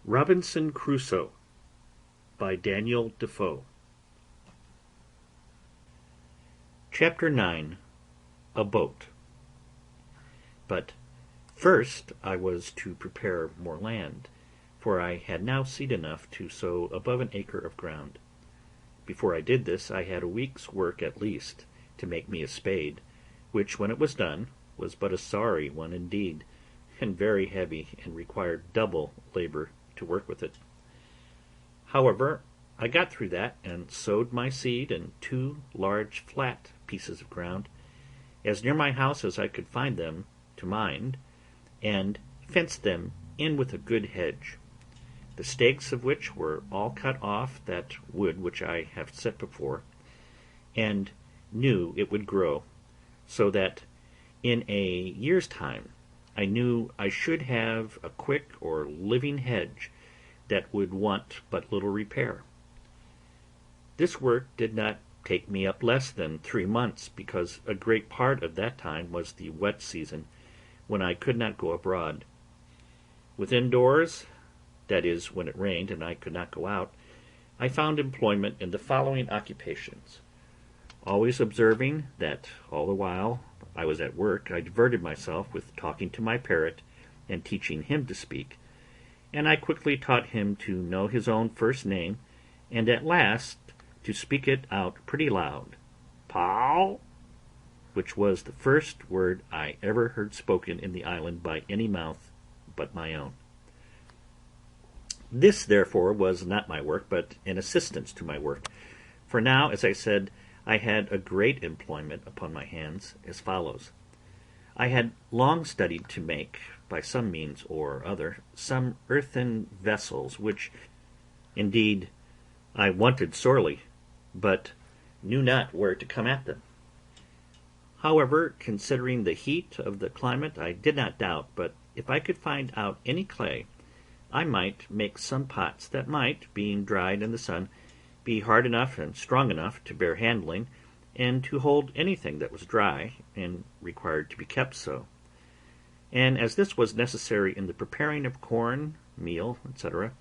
Robinson Crusoe by Daniel Defoe. Chapter 9. A Boat. But first I was to prepare more land, for I had now seed enough to sow above an acre of ground. Before I did this I had a week's work at least to make me a spade, which, when it was done, was but a sorry one indeed, and very heavy, and required double labor to work with it. However, I got through that, and sowed my seed in 2 large flat pieces of ground, as near my house as I could find them to mind, and fenced them in with a good hedge, the stakes of which were all cut off that wood which I have set before, and knew it would grow, so that in a year's time I knew I should have a quick or living hedge that would want but little repair. This work did not take me up less than 3 months, because a great part of that time was the wet season, when I could not go abroad. Within doors, that is, when it rained and I could not go out, I found employment in the following occupations, always observing that all the while I was at work I diverted myself with talking to my parrot and teaching him to speak, and I quickly taught him to know his own first name, and at last to speak it out pretty loud, "Pow," which was the first word I ever heard spoken in the island by any mouth but my own. This, therefore, was not my work, but an assistance to my work, for now, as I said, I had a great employment upon my hands, as follows. I had long studied to make, by some means or other, some earthen vessels, which, indeed, I wanted sorely, but knew not where to come at them. However, considering the heat of the climate, I did not doubt but if I could find out any clay, I might make some pots that might, being dried in the sun, be hard enough and strong enough to bear handling, and to hold anything that was dry, and required to be kept so. And as this was necessary in the preparing of corn, meal, etc.,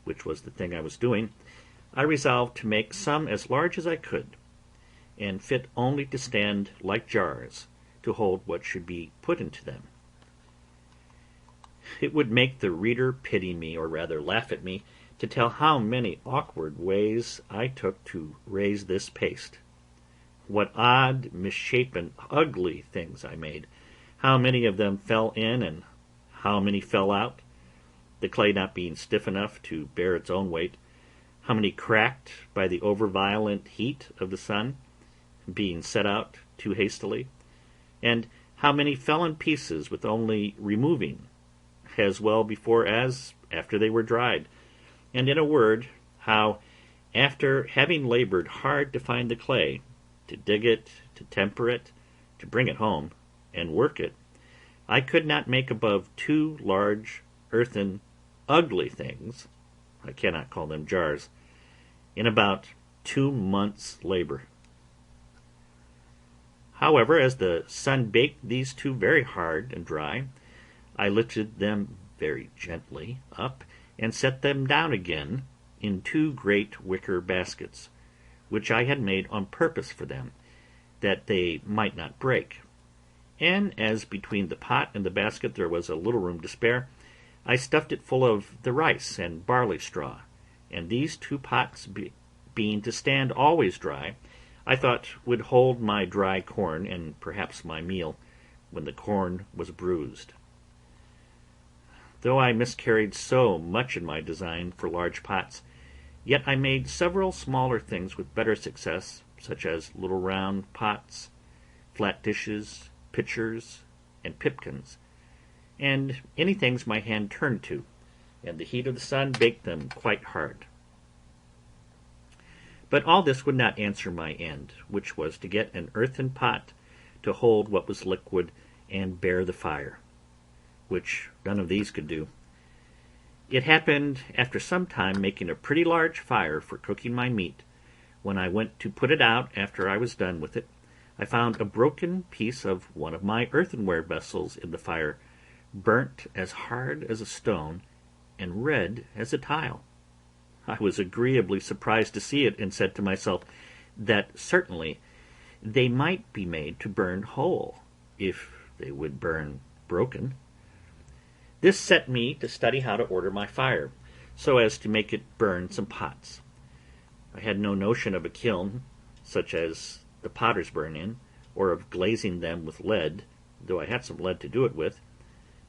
which was the thing I was doing, I resolved to make some as large as I could, and fit only to stand like jars, to hold what should be put into them. It would make the reader pity me, or rather laugh at me, to tell how many awkward ways I took to raise this paste. What odd, misshapen, ugly things I made, how many of them fell in, and how many fell out, the clay not being stiff enough to bear its own weight, how many cracked by the over-violent heat of the sun, being set out too hastily, and how many fell in pieces with only removing, as well before as after they were dried, and in a word, how, after having labored hard to find the clay, to dig it, to temper it, to bring it home, and work it, I could not make above 2 large, earthen, ugly things, I cannot call them jars, in about 2 months' labor. However, as the sun baked these 2 very hard and dry, I lifted them very gently up, and set them down again in 2 great wicker baskets, which I had made on purpose for them, that they might not break. And as between the pot and the basket there was a little room to spare, I stuffed it full of the rice and barley straw, and these 2 pots being to stand always dry, I thought would hold my dry corn, and perhaps my meal, when the corn was bruised. Though I miscarried so much in my design for large pots, yet I made several smaller things with better success, such as little round pots, flat dishes, pitchers, and pipkins, and any things my hand turned to, and the heat of the sun baked them quite hard. But all this would not answer my end, which was to get an earthen pot to hold what was liquid and bear the fire, which none of these could do. It happened after some time making a pretty large fire for cooking my meat. When I went to put it out after I was done with it, I found a broken piece of one of my earthenware vessels in the fire, burnt as hard as a stone, and red as a tile. I was agreeably surprised to see it, and said to myself that certainly they might be made to burn whole, if they would burn broken. This set me to study how to order my fire, so as to make it burn some pots. I had no notion of a kiln, such as the potters burn in, or of glazing them with lead, though I had some lead to do it with,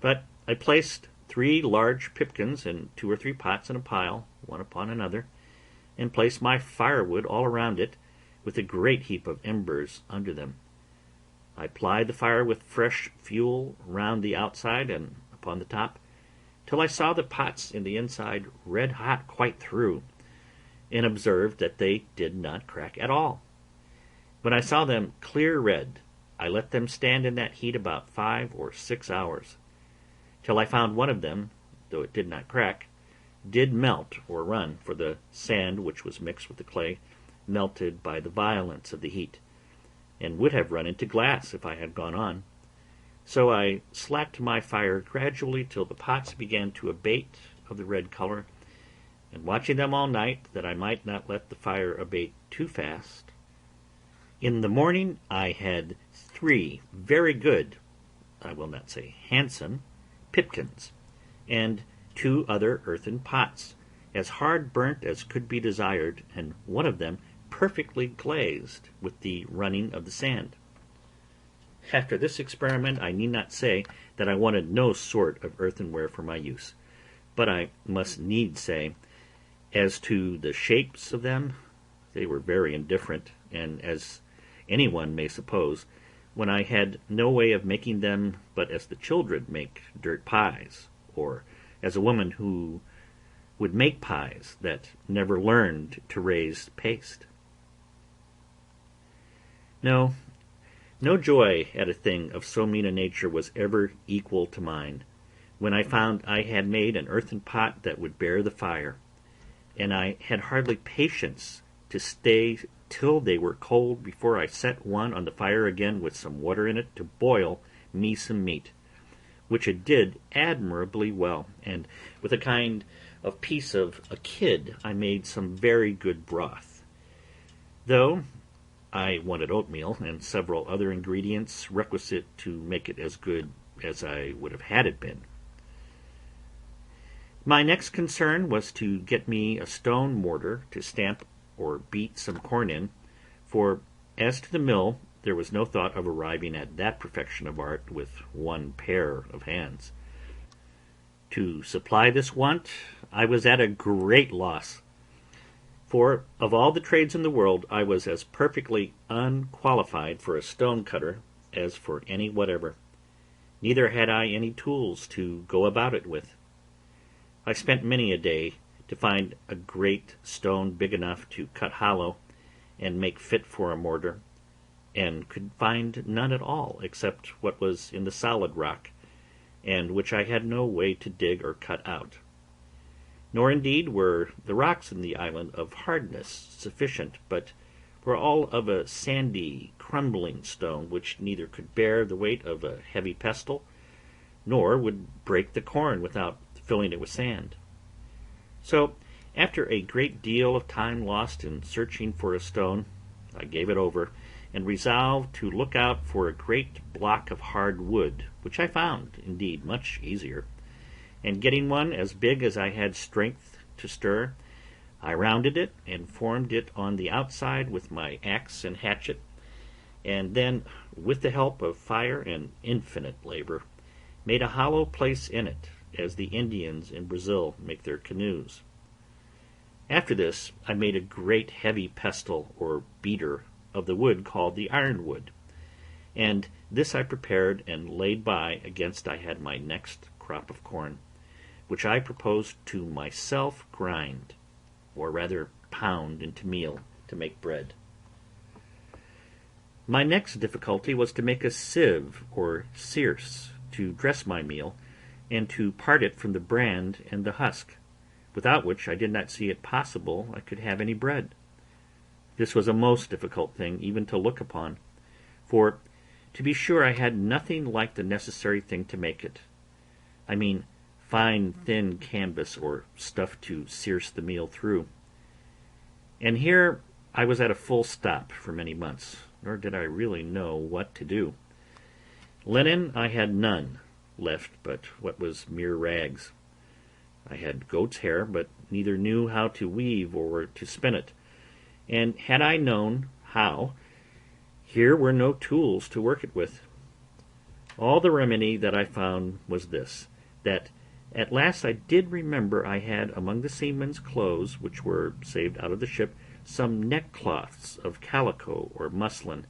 but I placed 3 large pipkins and 2 or 3 pots in a pile, one upon another, and placed my firewood all around it, with a great heap of embers under them. I plied the fire with fresh fuel round the outside and upon the top, till I saw the pots in the inside red hot quite through, and observed that they did not crack at all. When I saw them clear red, I let them stand in that heat about 5 or 6 hours, till I found one of them, though it did not crack, did melt or run, for the sand which was mixed with the clay melted by the violence of the heat, and would have run into glass if I had gone on. So I slacked my fire gradually till the pots began to abate of the red color, and watching them all night, that I might not let the fire abate too fast, in the morning I had 3 very good, I will not say handsome, pipkins, and 2 other earthen pots, as hard burnt as could be desired, and one of them perfectly glazed with the running of the sand. After this experiment, I need not say that I wanted no sort of earthenware for my use, but I must needs say, as to the shapes of them, they were very indifferent, and, as any one may suppose, when I had no way of making them but as the children make dirt pies, or as a woman who would make pies that never learned to raise paste. No joy at a thing of so mean a nature was ever equal to mine, when I found I had made an earthen pot that would bear the fire, and I had hardly patience to stay till they were cold before I set one on the fire again with some water in it to boil me some meat, which it did admirably well, and with a kind of piece of a kid I made some very good broth, though I wanted oatmeal and several other ingredients requisite to make it as good as I would have had it been. My next concern was to get me a stone mortar to stamp or beat some corn in, for as to the mill, there was no thought of arriving at that perfection of art with one pair of hands. To supply this want, I was at a great loss, for of all the trades in the world I was as perfectly unqualified for a stone cutter as for any whatever. Neither had I any tools to go about it with. I spent many a day to find a great stone big enough to cut hollow and make fit for a mortar, and could find none at all except what was in the solid rock, and which I had no way to dig or cut out. Nor indeed were the rocks in the island of hardness sufficient, but were all of a sandy, crumbling stone, which neither could bear the weight of a heavy pestle, nor would break the corn without filling it with sand. So, after a great deal of time lost in searching for a stone, I gave it over, and resolved to look out for a great block of hard wood, which I found, indeed, much easier, and getting one as big as I had strength to stir, I rounded it and formed it on the outside with my axe and hatchet, and then, with the help of fire and infinite labor, made a hollow place in it, as the Indians in Brazil make their canoes. After this, I made a great heavy pestle or beater of the wood called the ironwood, and this I prepared and laid by against I had my next crop of corn, which I proposed to myself grind, or rather pound into meal, to make bread. My next difficulty was to make a sieve or searce to dress my meal, and to part it from the bran and the husk, without which I did not see it possible I could have any bread. This was a most difficult thing even to look upon, for to be sure I had nothing like the necessary thing to make it. I mean fine thin canvas or stuff to searce the meal through. And here I was at a full stop for many months, nor did I really know what to do. Linen I had none left but what was mere rags. I had goat's hair, but neither knew how to weave or to spin it, and had I known how, here were no tools to work it with. All the remedy that I found was this, that at last I did remember I had among the seamen's clothes, which were saved out of the ship, some neckcloths of calico or muslin,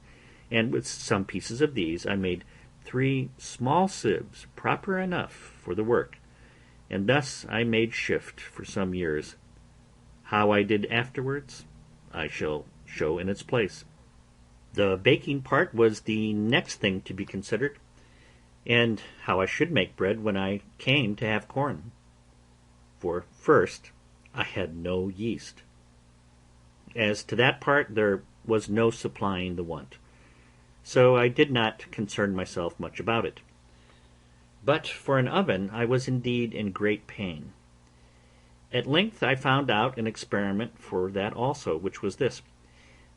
and with some pieces of these I made 3 small sieves, proper enough for the work, and thus I made shift for some years. How I did afterwards, I shall show in its place. The baking part was the next thing to be considered, and how I should make bread when I came to have corn. For first, I had no yeast. As to that part, there was no supplying the want, so I did not concern myself much about it. But for an oven I was indeed in great pain. At length I found out an experiment for that also, which was this.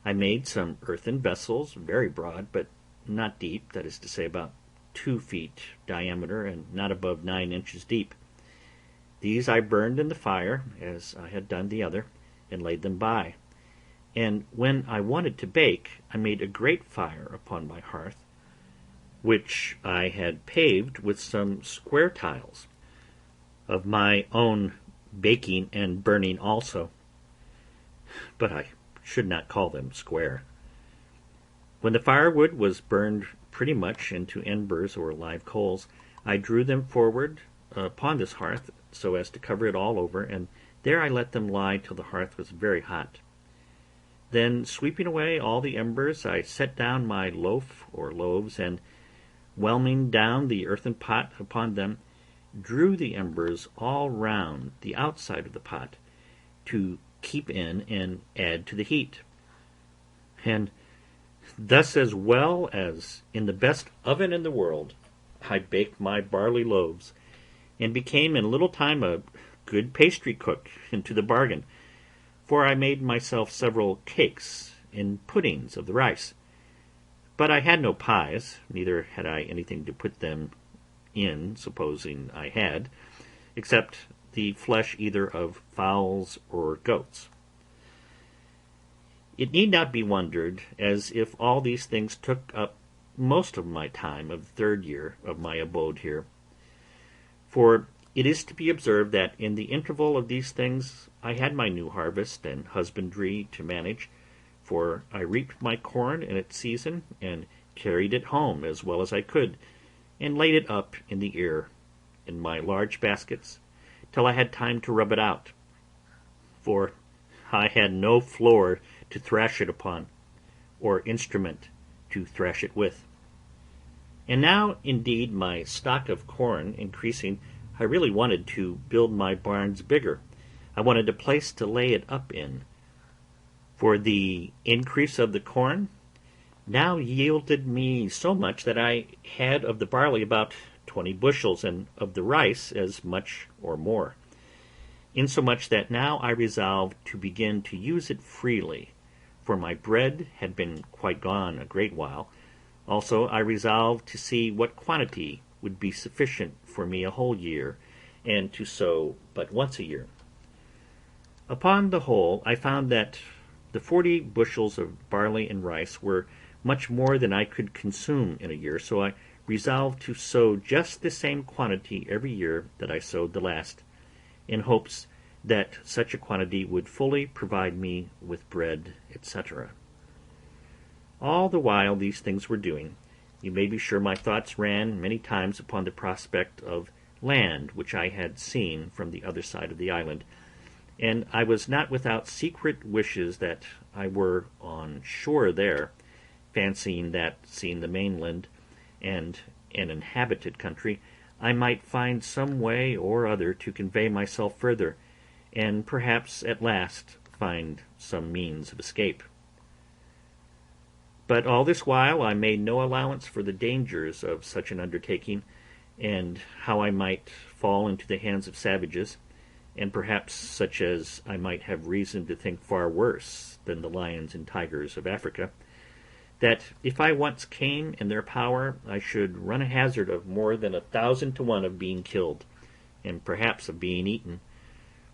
I made some earthen vessels, very broad, but not deep, that is to say about 2 feet diameter and not above 9 inches deep. These I burned in the fire, as I had done the other, and laid them by. And when I wanted to bake, I made a great fire upon my hearth, which I had paved with some square tiles, of my own baking and burning also, but I should not call them square. When the firewood was burned pretty much into embers or live coals, I drew them forward upon this hearth, so as to cover it all over, and there I let them lie till the hearth was very hot. Then, sweeping away all the embers, I set down my loaf or loaves, and, whelming down the earthen pot upon them, drew the embers all round the outside of the pot, to keep in and add to the heat. And thus, as well as in the best oven in the world, I baked my barley loaves, and became in a little time a good pastry cook into the bargain, for I made myself several cakes and puddings of the rice. But I had no pies, neither had I anything to put them in, supposing I had, except the flesh either of fowls or goats. It need not be wondered, as if all these things took up most of my time of the 3rd year of my abode here. For it is to be observed that in the interval of these things I had my new harvest and husbandry to manage, for I reaped my corn in its season, and carried it home as well as I could, and laid it up in the ear, in my large baskets, till I had time to rub it out, for I had no floor to thrash it upon, or instrument to thrash it with. And now, indeed, my stock of corn increasing, I really wanted to build my barns bigger. I wanted a place to lay it up in, for the increase of the corn now yielded me so much that I had of the barley about 20 bushels, and of the rice as much or more, insomuch that now I resolved to begin to use it freely, for my bread had been quite gone a great while. Also I resolved to see what quantity would be sufficient for me a whole year, and to sow but once a year. Upon the whole, I found that the 40 bushels of barley and rice were much more than I could consume in a year, so I resolved to sow just the same quantity every year that I sowed the last, in hopes that such a quantity would fully provide me with bread, etc. All the while these things were doing, you may be sure my thoughts ran many times upon the prospect of land which I had seen from the other side of the island, and I was not without secret wishes that I were on shore there, fancying that, seeing the mainland and an inhabited country, I might find some way or other to convey myself further, and perhaps at last find some means of escape. But all this while I made no allowance for the dangers of such an undertaking, and how I might fall into the hands of savages, and perhaps such as I might have reason to think far worse than the lions and tigers of Africa, that if I once came in their power, I should run a hazard of more than 1,000 to 1 of being killed, and perhaps of being eaten,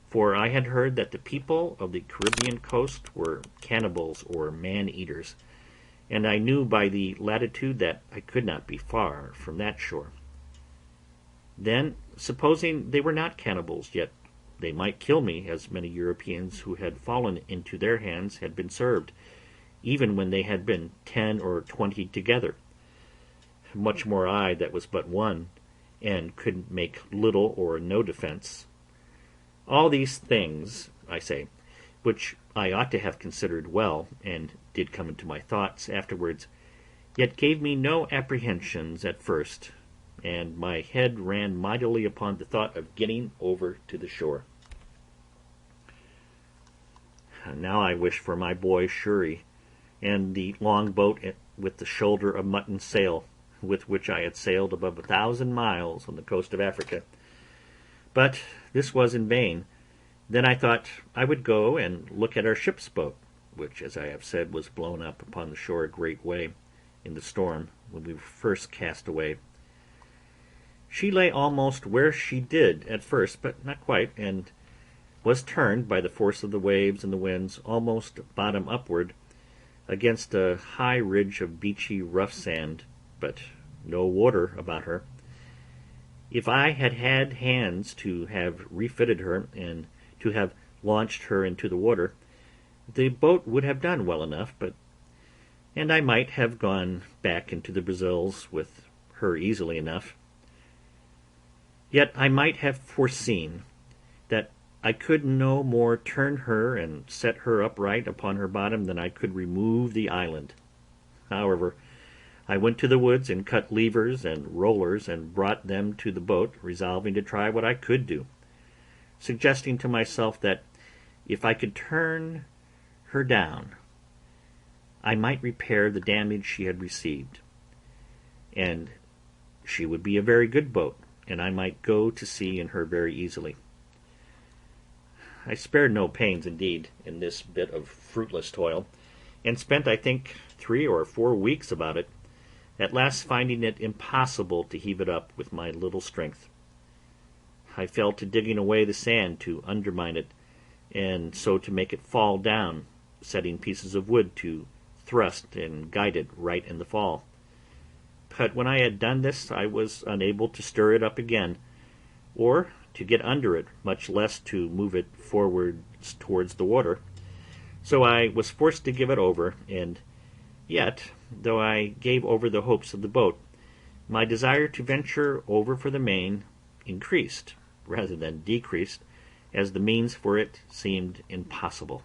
for I had heard that the people of the Caribbean coast were cannibals or man-eaters, and I knew by the latitude that I could not be far from that shore. Then, supposing they were not cannibals, yet they might kill me, as many Europeans who had fallen into their hands had been served, even when they had been 10 or 20 together. Much more I that was but one, and could make little or no defence. All these things, I say, which I ought to have considered well, and did come into my thoughts afterwards, yet gave me no apprehensions at first, and my head ran mightily upon the thought of getting over to the shore. Now I wish for my boy Shuri, and the long boat with the shoulder of mutton sail, with which I had sailed above 1,000 miles on the coast of Africa. But this was in vain. Then I thought I would go and look at our ship's boat, which, as I have said, was blown up upon the shore a great way in the storm when we were first cast away. She lay almost where she did at first, but not quite, and was turned by the force of the waves and the winds almost bottom upward against a high ridge of beachy rough sand, but no water about her. If I had had hands to have refitted her and to have launched her into the water, the boat would have done well enough, and I might have gone back into the Brazils with her easily enough. Yet I might have foreseen that I could no more turn her and set her upright upon her bottom than I could remove the island. However, I went to the woods and cut levers and rollers and brought them to the boat, resolving to try what I could do, suggesting to myself that if I could turn her down, I might repair the damage she had received, and she would be a very good boat, and I might go to sea in her very easily. I spared no pains, indeed, in this bit of fruitless toil, and spent, I think, 3 or 4 weeks about it, at last finding it impossible to heave it up with my little strength. I fell to digging away the sand to undermine it, and so to make it fall down, setting pieces of wood to thrust and guide it right in the fall. But when I had done this, I was unable to stir it up again, or to get under it, much less to move it forwards towards the water. So I was forced to give it over, and yet, though I gave over the hopes of the boat, my desire to venture over for the main increased, rather than decreased, as the means for it seemed impossible.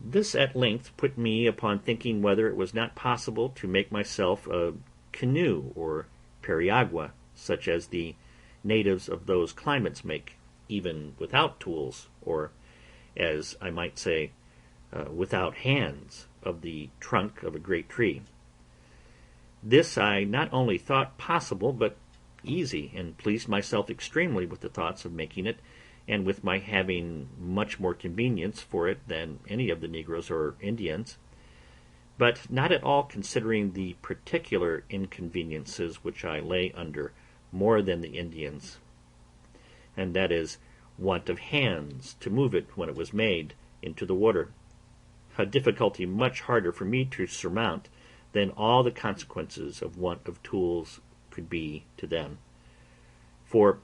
This at length put me upon thinking whether it was not possible to make myself a canoe or periagua, such as the natives of those climates make, even without tools, or, as I might say, without hands, of the trunk of a great tree. This I not only thought possible, but easy, and pleased myself extremely with the thoughts of making it, and with my having much more convenience for it than any of the negroes or Indians, but not at all considering the particular inconveniences which I lay under more than the Indians, and that is, want of hands to move it when it was made into the water, a difficulty much harder for me to surmount than all the consequences of want of tools could be to them. For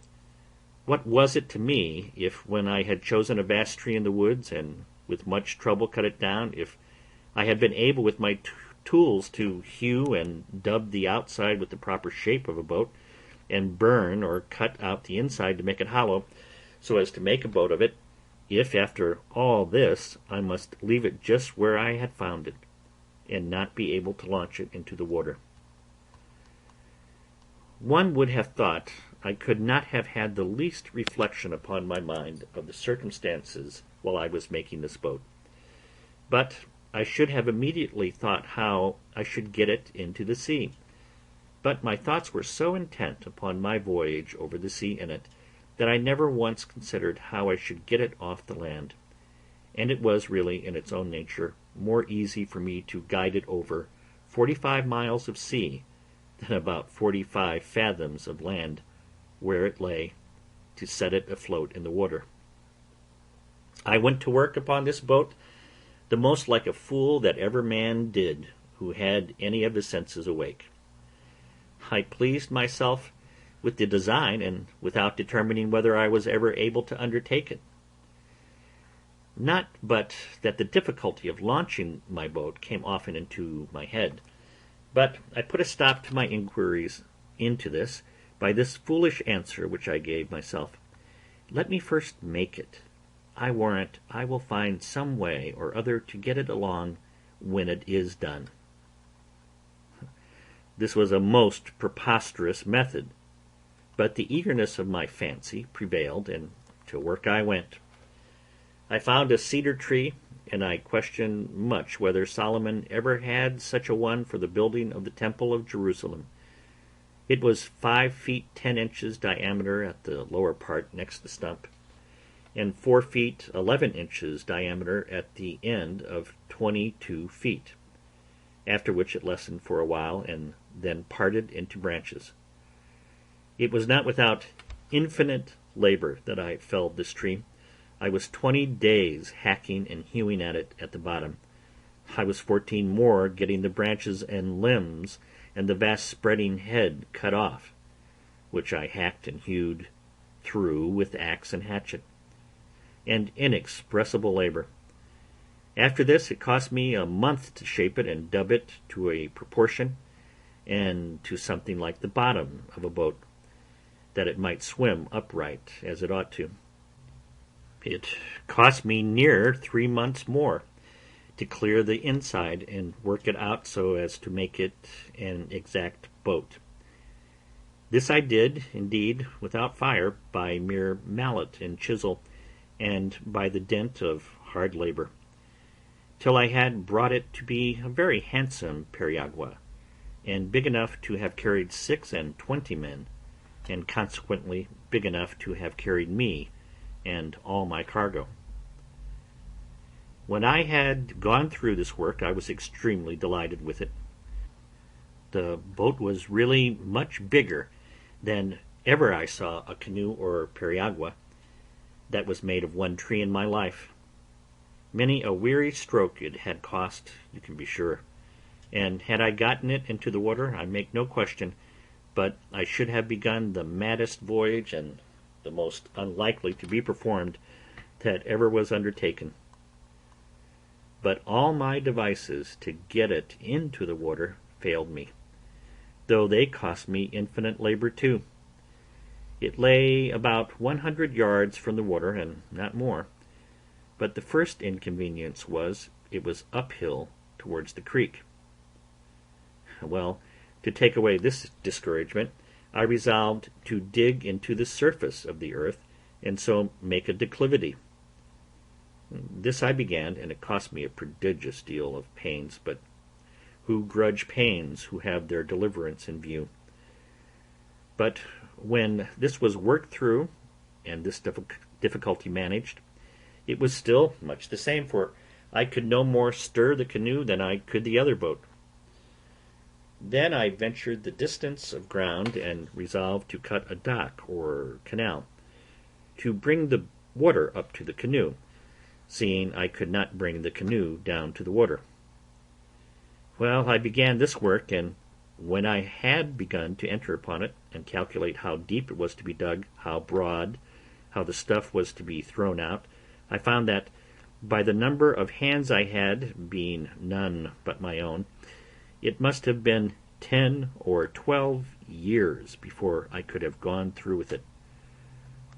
what was it to me if, when I had chosen a vast tree in the woods, and with much trouble cut it down, if I had been able with my tools to hew and dub the outside with the proper shape of a boat, and burn or cut out the inside to make it hollow, so as to make a boat of it, if after all this I must leave it just where I had found it, and not be able to launch it into the water? One would have thought I could not have had the least reflection upon my mind of the circumstances while I was making this boat, but I should have immediately thought how I should get it into the sea. But my thoughts were so intent upon my voyage over the sea in it, that I never once considered how I should get it off the land, and it was really, in its own nature, more easy for me to guide it over 45 miles of sea than about 45 fathoms of land, where it lay, to set it afloat in the water. I went to work upon this boat the most like a fool that ever man did who had any of his senses awake. I pleased myself with the design, and without determining whether I was ever able to undertake it. Not but that the difficulty of launching my boat came often into my head, but I put a stop to my inquiries into this by this foolish answer which I gave myself: let me first make it. I warrant I will find some way or other to get it along when it is done. This was a most preposterous method, but the eagerness of my fancy prevailed, and to work I went. I found a cedar tree, and I question much whether Solomon ever had such a one for the building of the temple of Jerusalem. It was 5 feet 10 inches diameter at the lower part next the stump, and 4 feet 11 inches diameter at the end of 22 feet, after which it lessened for a while and then parted into branches. It was not without infinite labor that I felled this tree. I was 20 days hacking and hewing at it at the bottom. I was 14 more getting the branches and limbs and the vast spreading head cut off, which I hacked and hewed through with axe and hatchet, and inexpressible labor. After this it cost me a month to shape it and dub it to a proportion, and to something like the bottom of a boat, that it might swim upright as it ought to. It cost me near 3 months more to clear the inside and work it out so as to make it an exact boat. This I did, indeed, without fire, by mere mallet and chisel, and by the dint of hard labor, till I had brought it to be a very handsome periagua, and big enough to have carried 26 men, and consequently big enough to have carried me and all my cargo. When I had gone through this work, I was extremely delighted with it. The boat was really much bigger than ever I saw a canoe or periagua that was made of one tree in my life. Many a weary stroke it had cost, you can be sure, and had I gotten it into the water, I make no question but I should have begun the maddest voyage and the most unlikely to be performed that ever was undertaken. But all my devices to get it into the water failed me, though they cost me infinite labor too. It lay about 100 yards from the water, and not more, but the first inconvenience was it was uphill towards the creek. Well, to take away this discouragement, I resolved to dig into the surface of the earth, and so make a declivity. This I began, and it cost me a prodigious deal of pains, but who grudge pains who have their deliverance in view? But when this was worked through, and this difficulty managed, it was still much the same, for I could no more stir the canoe than I could the other boat. Then I ventured the distance of ground, and resolved to cut a dock or canal, to bring the water up to the canoe, seeing I could not bring the canoe down to the water. Well, I began this work, and when I had begun to enter upon it, and calculate how deep it was to be dug, how broad, how the stuff was to be thrown out, I found that, by the number of hands I had, being none but my own, it must have been 10 or 12 years before I could have gone through with it,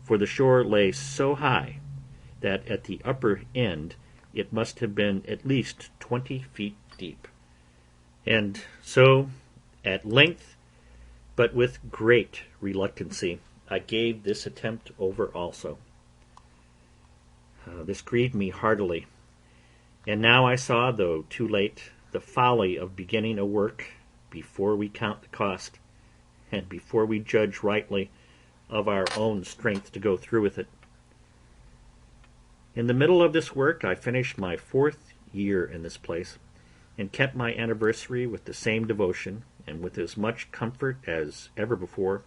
for the shore lay so high that at the upper end it must have been at least 20 feet deep. And so, at length, but with great reluctancy, I gave this attempt over also. This grieved me heartily, and now I saw, though too late, the folly of beginning a work before we count the cost. and before we judge rightly of our own strength to go through with it. In the middle of this work I finished my 4th year in this place, and kept my anniversary with the same devotion, and with as much comfort as ever before,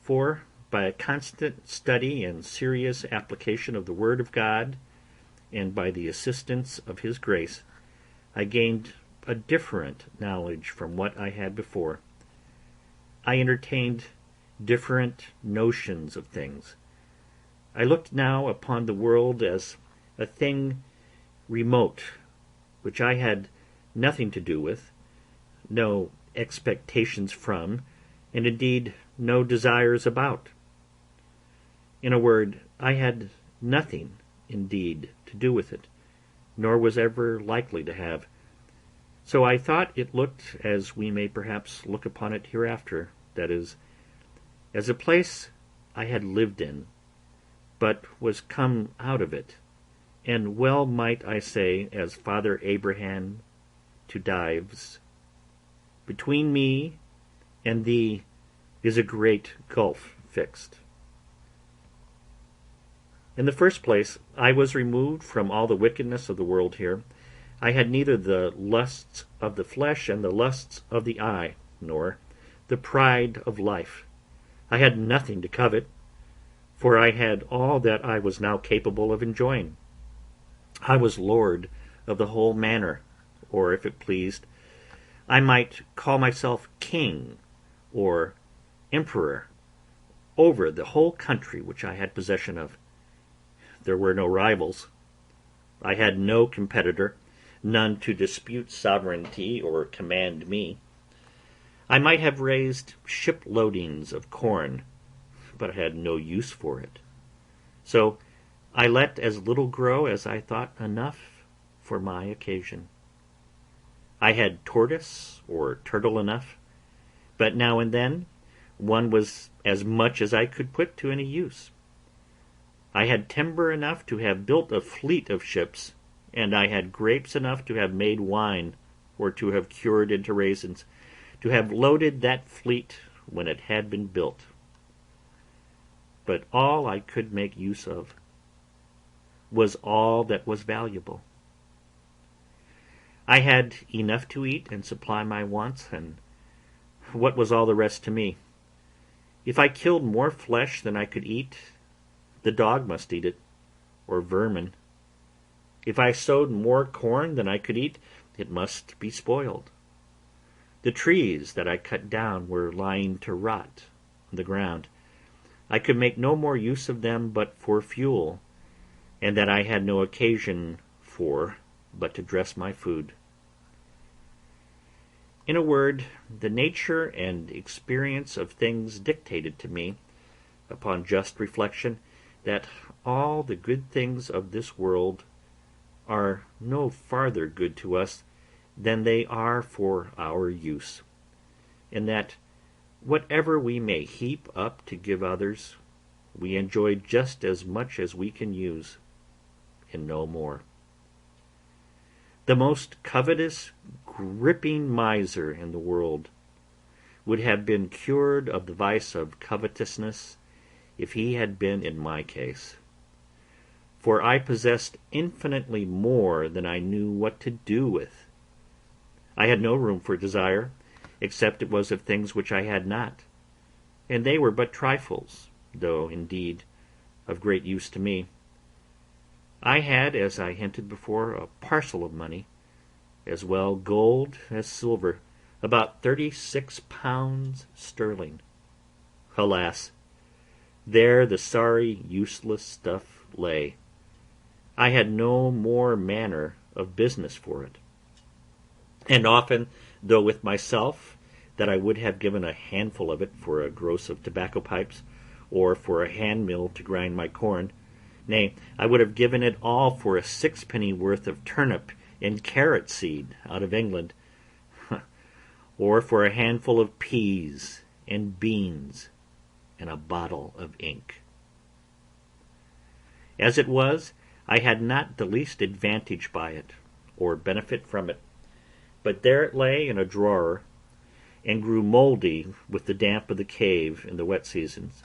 for, by a constant study and serious application of the Word of God, and by the assistance of His grace, I gained a different knowledge from what I had before. I entertained different notions of things. I looked now upon the world as a thing remote, which I had nothing to do with, no expectations from, and indeed no desires about. In a word, I had nothing, indeed, to do with it, nor was ever likely to have. So I thought it looked as we may perhaps look upon it hereafter, that is, as a place I had lived in, but was come out of it, and well might I say, as Father Abraham to Dives, between me and thee is a great gulf fixed. In the first place, I was removed from all the wickedness of the world here. I had neither the lusts of the flesh and the lusts of the eye, nor the pride of life. I had nothing to covet, for I had all that I was now capable of enjoying. I was lord of the whole manor, or, if it pleased, I might call myself king or emperor over the whole country which I had possession of. There were no rivals. I had no competitor, none to dispute sovereignty or command me. I might have raised ship-loadings of corn, but I had no use for it. So I let as little grow as I thought enough for my occasion. I had tortoise or turtle enough, but now and then one was as much as I could put to any use. I had timber enough to have built a fleet of ships, and I had grapes enough to have made wine, or to have cured into raisins, to have loaded that fleet when it had been built. But all I could make use of was all that was valuable. I had enough to eat and supply my wants, and what was all the rest to me? If I killed more flesh than I could eat, the dog must eat it, or vermin. If I sowed more corn than I could eat, it must be spoiled. The trees that I cut down were lying to rot on the ground. I could make no more use of them but for fuel, and that I had no occasion for but to dress my food. In a word, the nature and experience of things dictated to me, upon just reflection, that all the good things of this world are no farther good to us than they are for our use, and that whatever we may heap up to give others, we enjoy just as much as we can use, and no more. The most covetous, gripping miser in the world would have been cured of the vice of covetousness if he had been in my case. For I possessed infinitely more than I knew what to do with. I had no room for desire, except it was of things which I had not, and they were but trifles, though, indeed, of great use to me. I had, as I hinted before, a parcel of money, as well gold as silver, about 36 pounds sterling. Alas, there the sorry, useless stuff lay. I had no more manner of business for it. And often, though with myself, that I would have given a handful of it for a gross of tobacco pipes, or for a hand mill to grind my corn, nay, I would have given it all for a sixpenny worth of turnip and carrot seed out of England, or for a handful of peas and beans and a bottle of ink. As it was, I had not the least advantage by it, or benefit from it, but there it lay in a drawer, and grew moldy with the damp of the cave in the wet seasons.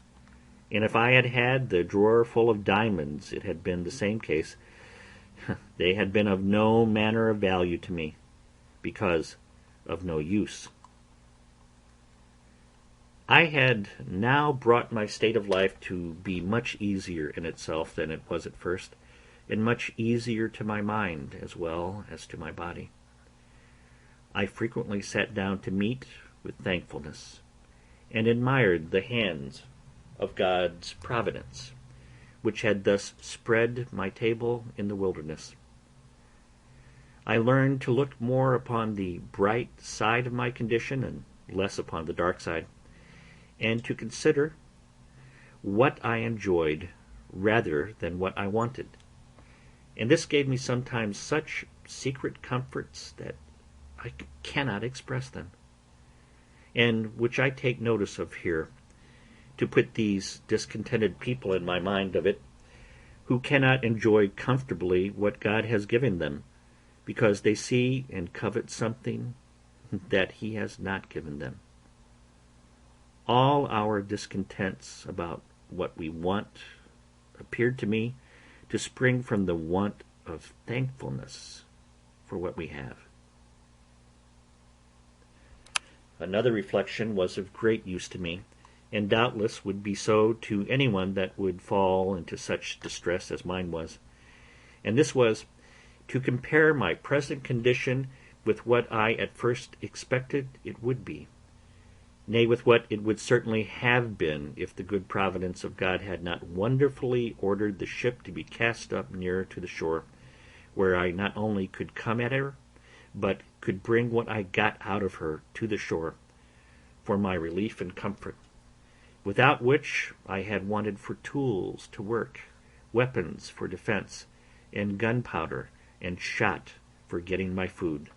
And if I had had the drawer full of diamonds, it had been the same case. They had been of no manner of value to me, because of no use. I had now brought my state of life to be much easier in itself than it was at first, and much easier to my mind as well as to my body. I frequently sat down to meat with thankfulness, and admired the hands of God's providence, which had thus spread my table in the wilderness. I learned to look more upon the bright side of my condition and less upon the dark side, and to consider what I enjoyed rather than what I wanted. And this gave me sometimes such secret comforts that I cannot express them, and which I take notice of here, to put these discontented people in my mind of it, who cannot enjoy comfortably what God has given them, because they see and covet something that He has not given them. All our discontents about what we want appeared to me to spring from the want of thankfulness for what we have. Another reflection was of great use to me, and doubtless would be so to anyone that would fall into such distress as mine was, and this was to compare my present condition with what I at first expected it would be, nay, with what it would certainly have been if the good providence of God had not wonderfully ordered the ship to be cast up nearer to the shore, where I not only could come at her, but could bring what I got out of her to the shore, for my relief and comfort, without which I had wanted for tools to work, weapons for defense, and gunpowder and shot for getting my food.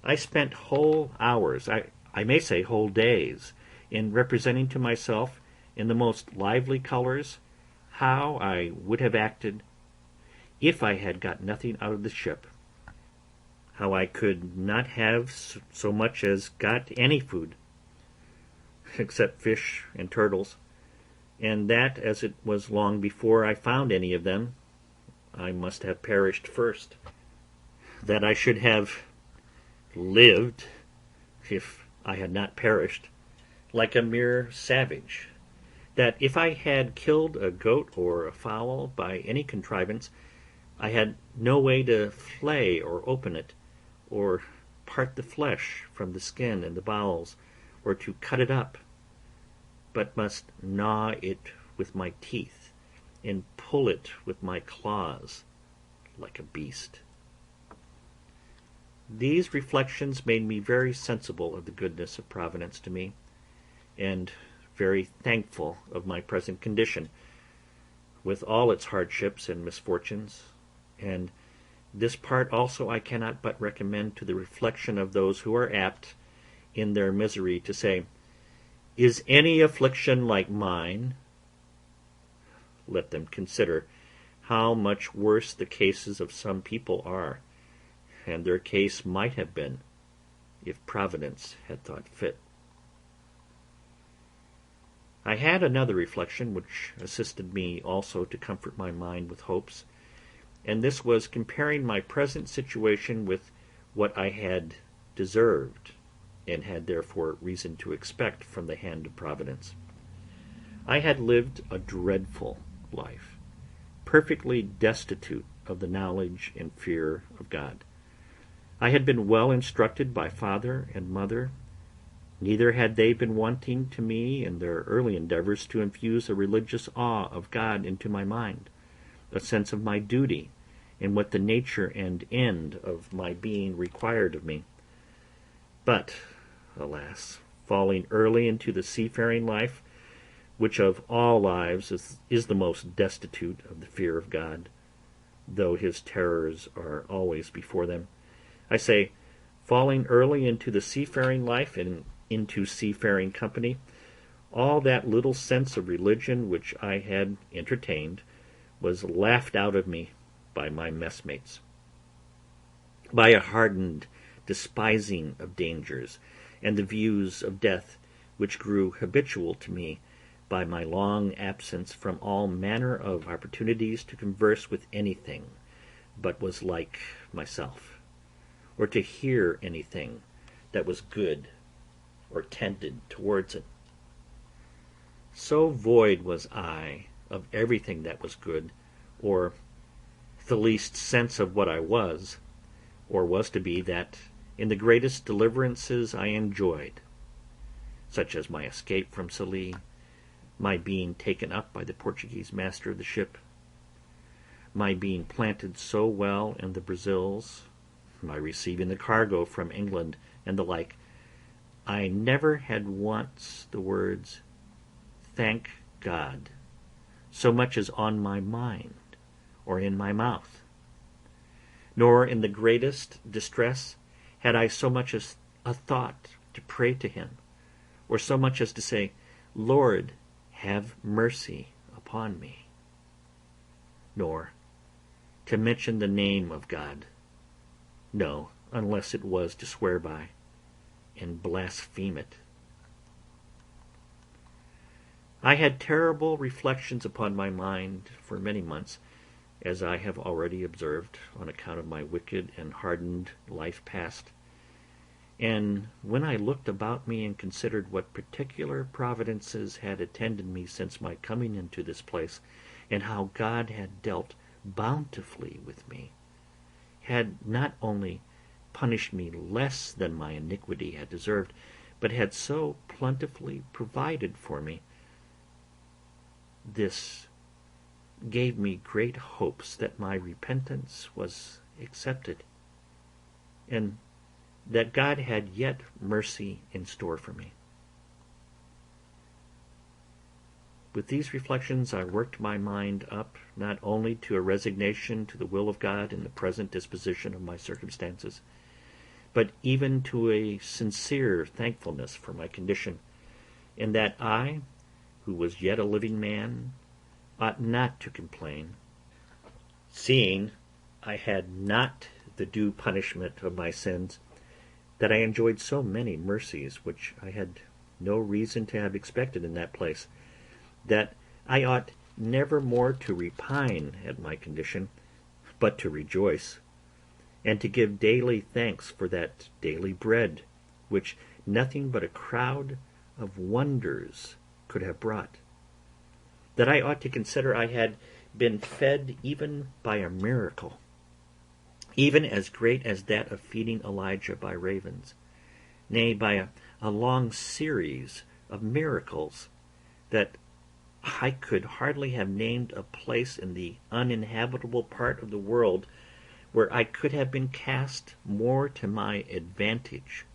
I spent whole hours, I may say whole days, in representing to myself in the most lively colors how I would have acted if I had got nothing out of the ship, how I could not have so much as got any food, except fish and turtles, and that, as it was long before I found any of them, I must have perished first, that I should have lived, if I had not perished, like a mere savage, that if I had killed a goat or a fowl by any contrivance, I had no way to flay or open it, or part the flesh from the skin and the bowels, or to cut it up, but must gnaw it with my teeth, and pull it with my claws, like a beast. These reflections made me very sensible of the goodness of Providence to me, and very thankful of my present condition, with all its hardships and misfortunes, and this part also I cannot but recommend to the reflection of those who are apt, in their misery, to say, "Is any affliction like mine?" Let them consider how much worse the cases of some people are, and their case might have been, if Providence had thought fit. I had another reflection which assisted me also to comfort my mind with hopes, and this was comparing my present situation with what I had deserved, and had therefore reason to expect from the hand of Providence. I had lived a dreadful life, perfectly destitute of the knowledge and fear of God. I had been well instructed by father and mother, neither had they been wanting to me in their early endeavors to infuse a religious awe of God into my mind, a sense of my duty, and what the nature and end of my being required of me. But, alas, falling early into the seafaring life, which of all lives is the most destitute of the fear of God, though his terrors are always before them, I say, falling early into the seafaring life and into seafaring company, all that little sense of religion which I had entertained was laughed out of me by my messmates, by a hardened despising of dangers, and the views of death which grew habitual to me by my long absence from all manner of opportunities to converse with anything but was like myself, or to hear anything that was good or tended towards it. So void was I of everything that was good, or the least sense of what I was, or was to be, that in the greatest deliverances I enjoyed, such as my escape from Sallee, my being taken up by the Portuguese master of the ship, my being planted so well in the Brazils, my receiving the cargo from England, and the like, I never had once the words, "Thank God," so much as on my mind or in my mouth. Nor in the greatest distress had I so much as a thought to pray to him, or so much as to say, "Lord, have mercy upon me," nor to mention the name of God, no, unless it was to swear by and blaspheme it. I had terrible reflections upon my mind for many months, as I have already observed, on account of my wicked and hardened life past. And when I looked about me and considered what particular providences had attended me since my coming into this place, and how God had dealt bountifully with me, had not only punished me less than my iniquity had deserved, but had so plentifully provided for me, this gave me great hopes that my repentance was accepted, and that God had yet mercy in store for me. With these reflections I worked my mind up, not only to a resignation to the will of God in the present disposition of my circumstances, but even to a sincere thankfulness for my condition, and that I, who was yet a living man, ought not to complain, seeing I had not the due punishment of my sins, that I enjoyed so many mercies which I had no reason to have expected in that place, that I ought never more to repine at my condition, but to rejoice, and to give daily thanks for that daily bread, which nothing but a crowd of wonders could have brought, that I ought to consider I had been fed even by a miracle, even as great as that of feeding Elijah by ravens, nay, by a long series of miracles, that I could hardly have named a place in the uninhabitable part of the world where I could have been cast more to my advantage,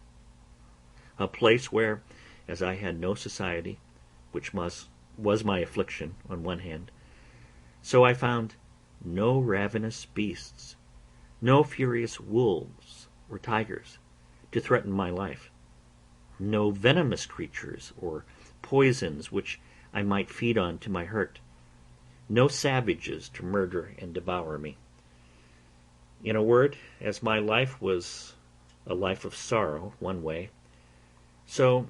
a place where, as I had no society, which was my affliction on one hand, so I found no ravenous beasts, no furious wolves or tigers to threaten my life, no venomous creatures or poisons which I might feed on to my hurt, no savages to murder and devour me. In a word, as my life was a life of sorrow one way, so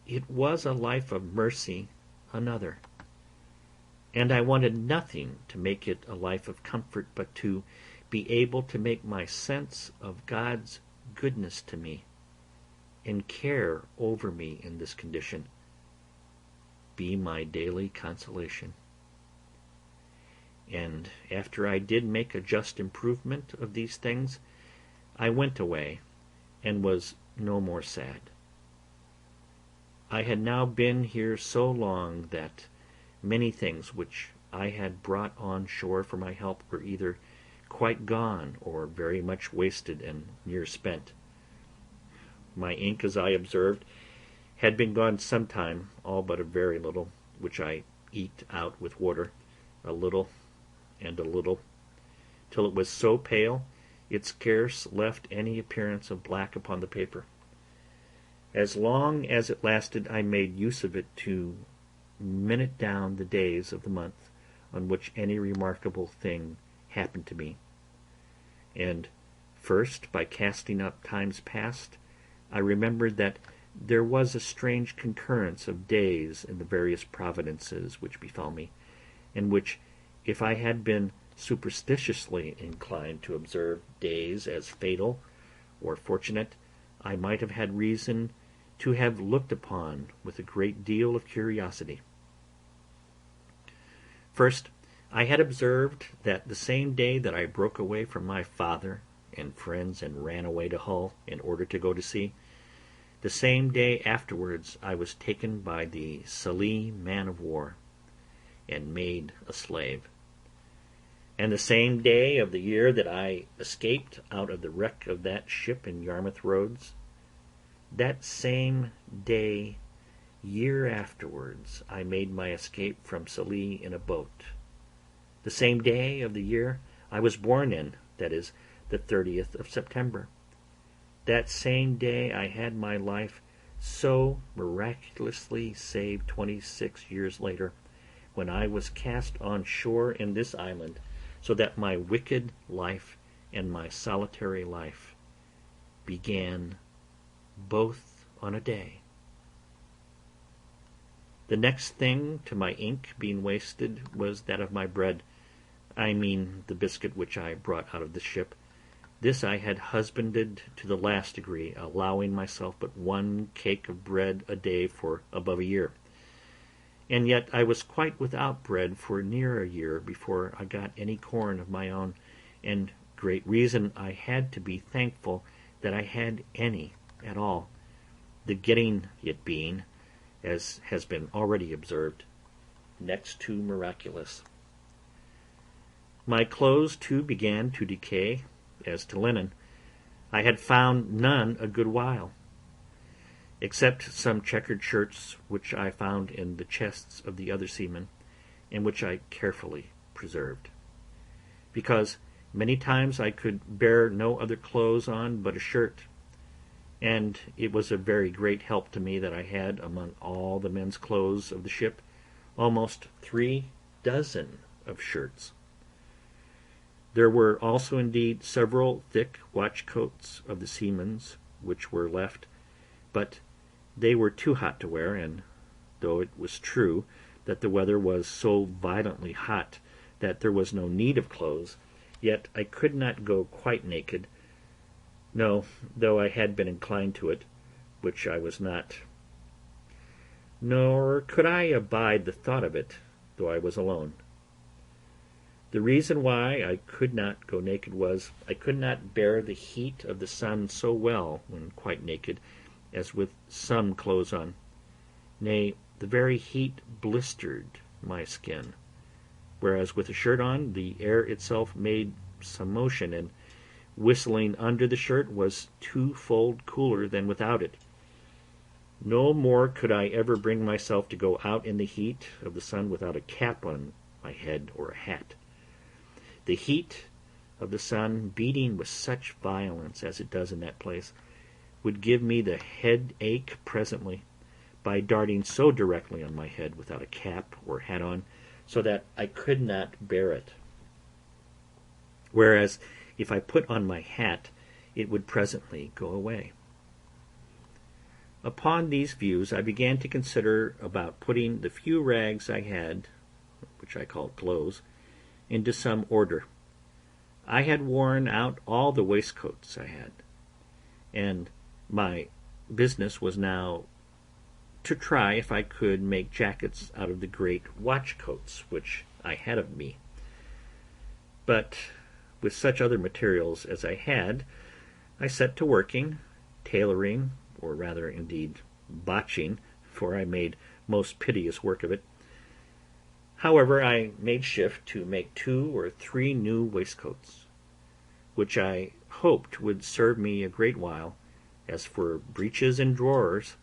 it was a life of mercy another, and I wanted nothing to make it a life of comfort but to be able to make my sense of God's goodness to me and care over me in this condition be my daily consolation. And after I did make a just improvement of these things, I went away and was no more sad. I had now been here so long that many things which I had brought on shore for my help were either quite gone or very much wasted and near spent. My ink, as I observed, had been gone some time, all but a very little, which I eked out with water, a little and a little, till it was so pale it scarce left any appearance of black upon the paper. As long as it lasted, I made use of it to minute down the days of the month on which any remarkable thing happened to me, and first, by casting up times past, I remembered that there was a strange concurrence of days in the various providences which befell me, and which, if I had been superstitiously inclined to observe days as fatal or fortunate, I might have had reason to have looked upon with a great deal of curiosity. First, I had observed that the same day that I broke away from my father and friends and ran away to Hull in order to go to sea, the same day afterwards I was taken by the Sallee man-of-war and made a slave. And the same day of the year that I escaped out of the wreck of that ship in Yarmouth Roads, that same day, year afterwards, I made my escape from Sallee in a boat. The same day of the year I was born in, that is, the 30th of September. That same day I had my life so miraculously saved 26 years later, when I was cast on shore in this island, so that my wicked life and my solitary life began both on a day. The next thing to my ink being wasted was that of my bread, I mean the biscuit which I brought out of the ship. This I had husbanded to the last degree, allowing myself but one cake of bread a day for above a year. And yet I was quite without bread for near a year before I got any corn of my own, and great reason I had to be thankful that I had any at all, the getting it being, as has been already observed, next to miraculous. My clothes, too, began to decay. As to linen, I had found none a good while, except some checkered shirts which I found in the chests of the other seamen, and which I carefully preserved, because many times I could bear no other clothes on but a shirt, and it was a very great help to me that I had, among all the men's clothes of the ship, almost 3 dozen of shirts. There were also indeed several thick watch-coats of the seamen's which were left, but they were too hot to wear, and though it was true that the weather was so violently hot that there was no need of clothes, yet I could not go quite naked, no, though I had been inclined to it, which I was not, nor could I abide the thought of it, though I was alone. The reason why I could not go naked was, I could not bear the heat of the sun so well when quite naked, as with some clothes on. Nay, the very heat blistered my skin, whereas with a shirt on, the air itself made some motion, and whistling under the shirt was 2-fold cooler than without it. No more could I ever bring myself to go out in the heat of the sun without a cap on my head or a hat. The heat of the sun, beating with such violence as it does in that place, would give me the headache presently, by darting so directly on my head without a cap or hat on, so that I could not bear it. Whereas, if I put on my hat, it would presently go away. Upon these views I began to consider about putting the few rags I had, which I called clothes, into some order. I had worn out all the waistcoats I had, and my business was now to try if I could make jackets out of the great watch-coats which I had of me. But with such other materials as I had, I set to working, tailoring, or rather, indeed, botching, for I made most piteous work of it. However, I made shift to make 2 or 3 new waistcoats, which I hoped would serve me a great while. As for breeches and drawers,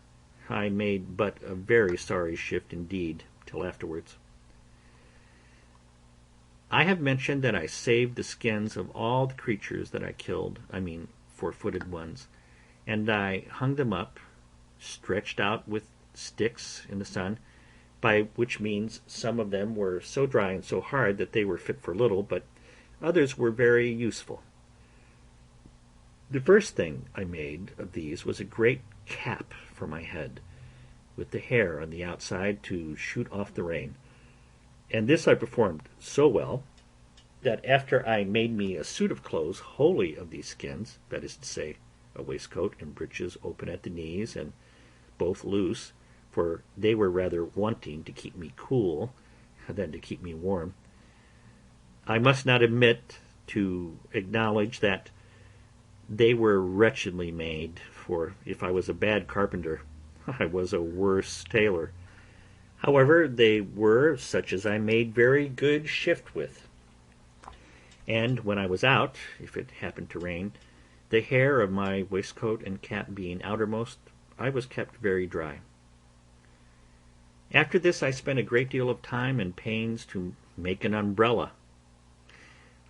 I made but a very sorry shift indeed till afterwards. I have mentioned that I saved the skins of all the creatures that I killed, I mean 4-footed ones, and I hung them up, stretched out with sticks in the sun, by which means some of them were so dry and so hard that they were fit for little, but others were very useful. The first thing I made of these was a great cap for my head, with the hair on the outside to shoot off the rain. And this I performed so well that after I made me a suit of clothes wholly of these skins, that is to say, a waistcoat and breeches open at the knees and both loose, for they were rather wanting to keep me cool than to keep me warm, I must not omit to acknowledge that they were wretchedly made, for if I was a bad carpenter, I was a worse tailor. However, they were such as I made very good shift with. And when I was out, if it happened to rain, the hair of my waistcoat and cap being outermost, I was kept very dry. After this I spent a great deal of time and pains to make an umbrella.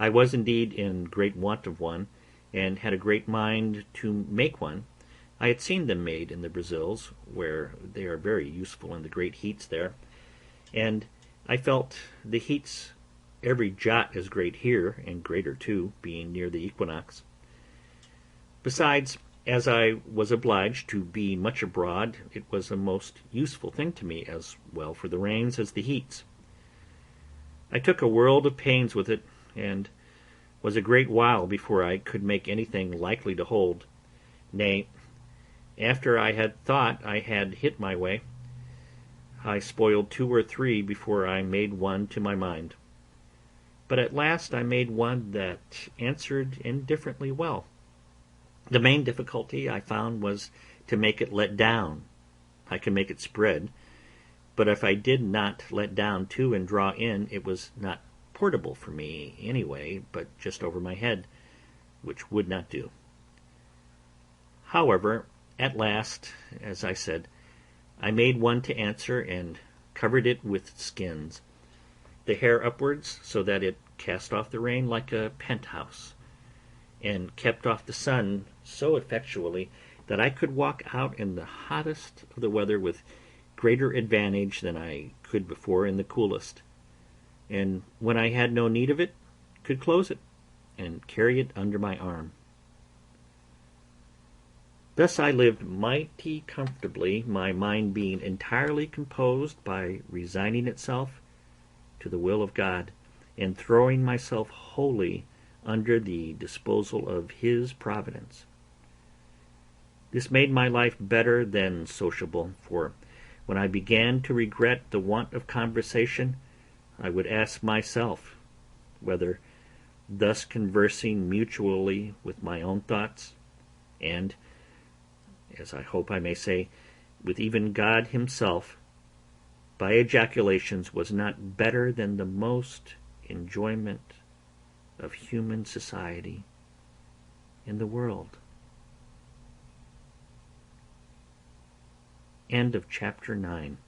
I was indeed in great want of one, and had a great mind to make one. I had seen them made in the Brazils, where they are very useful in the great heats there, and I felt the heats every jot as great here, and greater too, being near the equinox. Besides, as I was obliged to be much abroad, it was a most useful thing to me, as well for the rains as the heats. I took a world of pains with it, and was a great while before I could make anything likely to hold. Nay, after I had thought I had hit my way, I spoiled 2 or 3 before I made one to my mind. But at last I made one that answered indifferently well. The main difficulty I found was to make it let down. I could make it spread, but if I did not let down to and draw in, it was not portable for me anyway, but just over my head, which would not do. However, at last, as I said, I made one to answer, and covered it with skins, the hair upwards, so that it cast off the rain like a penthouse, and kept off the sun so effectually that I could walk out in the hottest of the weather with greater advantage than I could before in the coolest, and when I had no need of it, could close it, and carry it under my arm. Thus I lived mighty comfortably, my mind being entirely composed by resigning itself to the will of God, and throwing myself wholly under the disposal of His providence. This made my life better than sociable, for when I began to regret the want of conversation, I would ask myself whether, thus conversing mutually with my own thoughts, and, as I hope I may say, with even God Himself, by ejaculations was not better than the most enjoyment of human society in the world. End of chapter 9.